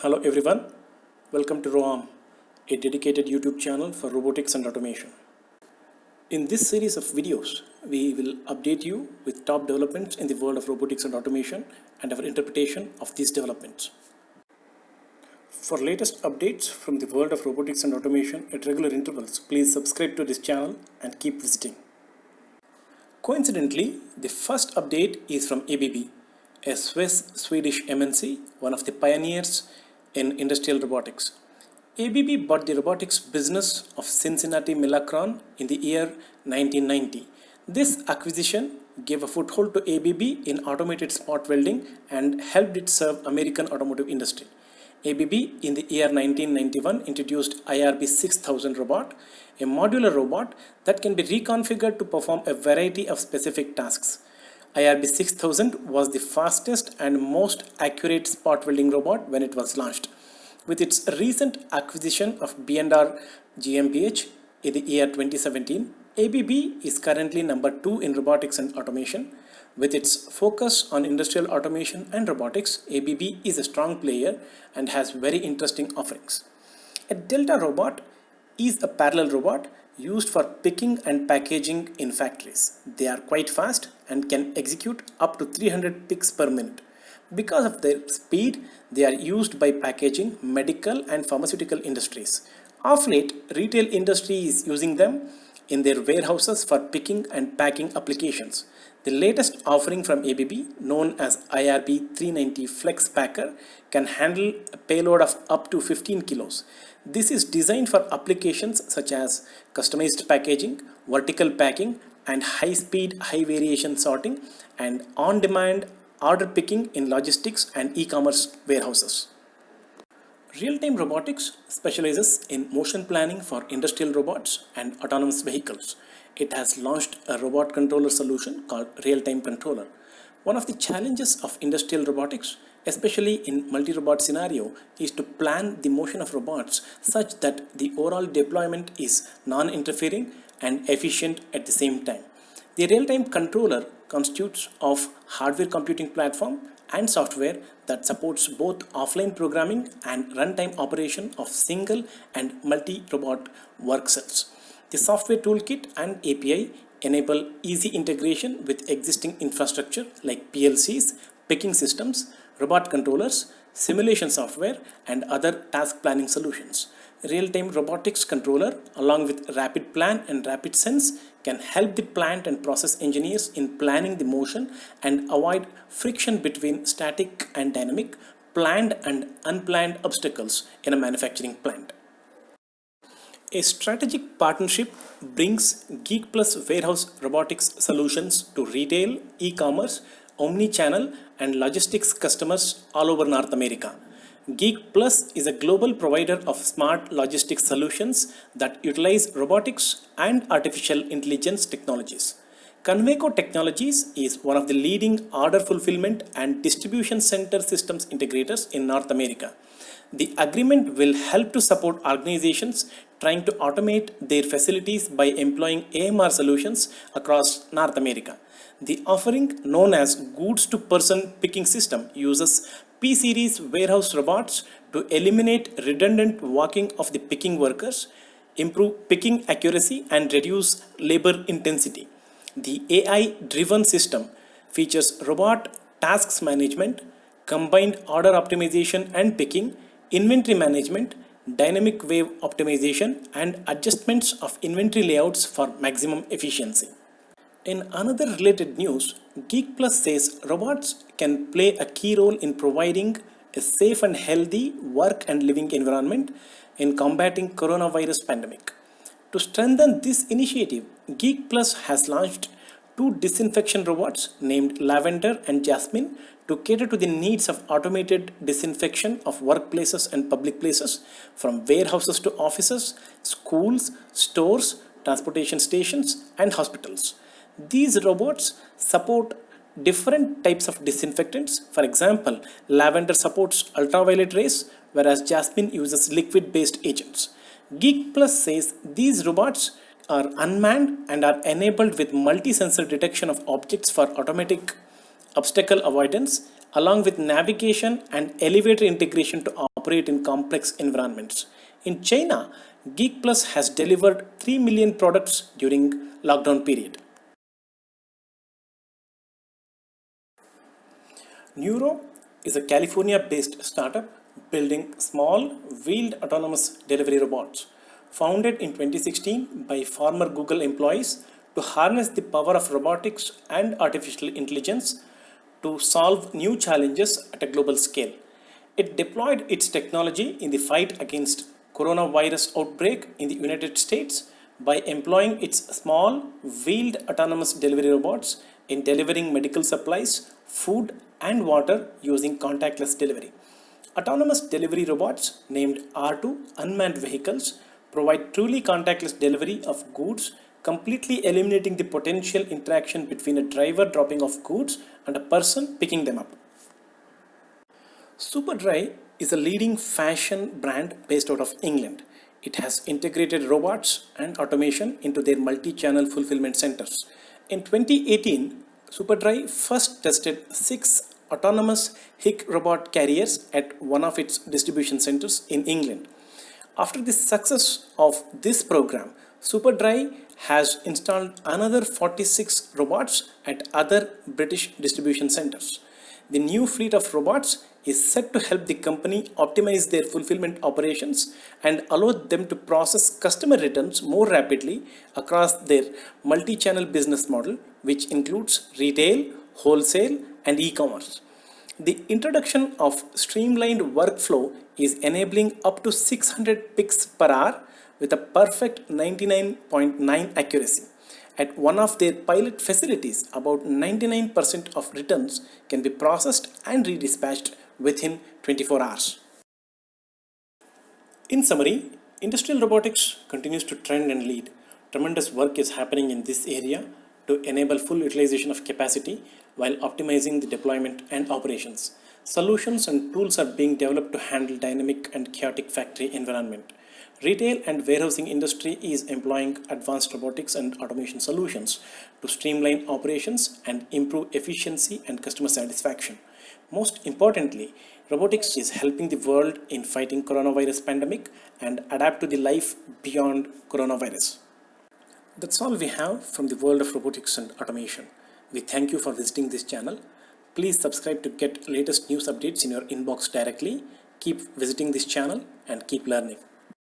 Hello everyone, welcome to ROAM, a dedicated YouTube channel for robotics and automation. In this series of videos, we will update you with top developments in the world of robotics and automation and our interpretation of these developments. For latest updates from the world of robotics and automation at regular intervals, please subscribe to this channel and keep visiting. Coincidentally, the first update is from ABB, a Swiss-Swedish MNC, one of the pioneers in industrial robotics. ABB bought the robotics business of Cincinnati Millacron in the year 1990. This acquisition gave a foothold to ABB in automated spot welding and helped it serve American automotive industry. ABB in the year 1991 introduced IRB 6000 robot, a modular robot that can be reconfigured to perform a variety of specific tasks. IRB 6000 was the fastest and most accurate spot welding robot when it was launched. With its recent acquisition of B&R GmbH in the year 2017, ABB is currently number 2 in robotics and automation. With its focus on industrial automation and robotics, ABB is a strong player and has very interesting offerings. A Delta robot is a parallel robot used for picking and packaging in factories. They are quite fast and can execute up to 300 picks per minute. Because of their speed, they are used by packaging, medical and pharmaceutical industries. Of late, retail industry is using them in their warehouses for picking and packing applications. The latest offering from ABB, known as IRB 390 Flex Packer, can handle a payload of up to 15 kilos. This is designed for applications such as customized packaging, vertical packing, and high-speed, high-variation sorting, and on-demand order picking in logistics and e-commerce warehouses. Real-time robotics specializes in motion planning for industrial robots and autonomous vehicles. It has launched a robot controller solution called Real-Time Controller. One of the challenges of industrial robotics, especially in multi-robot scenario, is to plan the motion of robots such that the overall deployment is non-interfering and efficient at the same time. The real-time controller constitutes of hardware computing platform and software that supports both offline programming and runtime operation of single and multi-robot work cells. The software toolkit and API enable easy integration with existing infrastructure like PLCs, picking systems, robot controllers, simulation software, and other task planning solutions. Real-time robotics controller along with Rapid Plan and Rapid Sense can help the plant and process engineers in planning the motion and avoid friction between static and dynamic, planned and unplanned obstacles in a manufacturing plant. A strategic partnership brings Geek Plus warehouse robotics solutions to retail, e-commerce, omni-channel and logistics customers all over North America. Geek Plus is a global provider of smart logistics solutions that utilize robotics and artificial intelligence technologies. Conveco Technologies is one of the leading order fulfillment and distribution center systems integrators in North America. The agreement will help to support organizations trying to automate their facilities by employing AMR solutions across North America. The offering, known as Goods to Person Picking System, uses P-Series warehouse robots to eliminate redundant walking of the picking workers, improve picking accuracy, and reduce labor intensity. The AI-driven system features robot tasks management, combined order optimization and picking, inventory management, dynamic wave optimization, and adjustments of inventory layouts for maximum efficiency. In another related news, Geek Plus says robots can play a key role in providing a safe and healthy work and living environment in combating coronavirus pandemic. To strengthen this initiative, Geek Plus has launched 2 disinfection robots named Lavender and Jasmine to cater to the needs of automated disinfection of workplaces and public places, from warehouses to offices, schools, stores, transportation stations, and hospitals. These robots support different types of disinfectants. For example, Lavender supports ultraviolet rays, whereas Jasmine uses liquid-based agents. Geek Plus says these robots are unmanned and are enabled with multi-sensor detection of objects for automatic obstacle avoidance, along with navigation and elevator integration to operate in complex environments. In China, Geek Plus has delivered 3 million products during lockdown period. Neuro is a California-based startup building small, wheeled autonomous delivery robots. Founded in 2016 by former Google employees to harness the power of robotics and artificial intelligence to solve new challenges at a global scale. It deployed its technology in the fight against coronavirus outbreak in the United States by employing its small, wheeled autonomous delivery robots in delivering medical supplies, food, and water using contactless delivery. Autonomous delivery robots, named R2 unmanned vehicles, provide truly contactless delivery of goods, completely eliminating the potential interaction between a driver dropping off goods and a person picking them up. Superdry is a leading fashion brand based out of England. It has integrated robots and automation into their multi-channel fulfillment centers. In 2018, Superdry first tested 6 autonomous Hick robot carriers at one of its distribution centers in England. After the success of this program, Superdry has installed another 46 robots at other British distribution centers. The new fleet of robots is set to help the company optimize their fulfillment operations and allow them to process customer returns more rapidly across their multi-channel business model, which includes retail, wholesale, and e-commerce. The introduction of streamlined workflow is enabling up to 600 picks per hour with a perfect 99.9 accuracy. At one of their pilot facilities, about 99% of returns can be processed and redispatched within 24 hours. In summary, industrial robotics continues to trend and lead. Tremendous work is happening in this area to enable full utilization of capacity while optimizing the deployment and operations. Solutions and tools are being developed to handle dynamic and chaotic factory environment. Retail and warehousing industry is employing advanced robotics and automation solutions to streamline operations and improve efficiency and customer satisfaction. Most importantly, robotics is helping the world in fighting coronavirus pandemic and adapt to the life beyond coronavirus. That's all we have from the world of robotics and automation. We thank you for visiting this channel. Please subscribe to get latest news updates in your inbox directly. Keep visiting this channel and keep learning.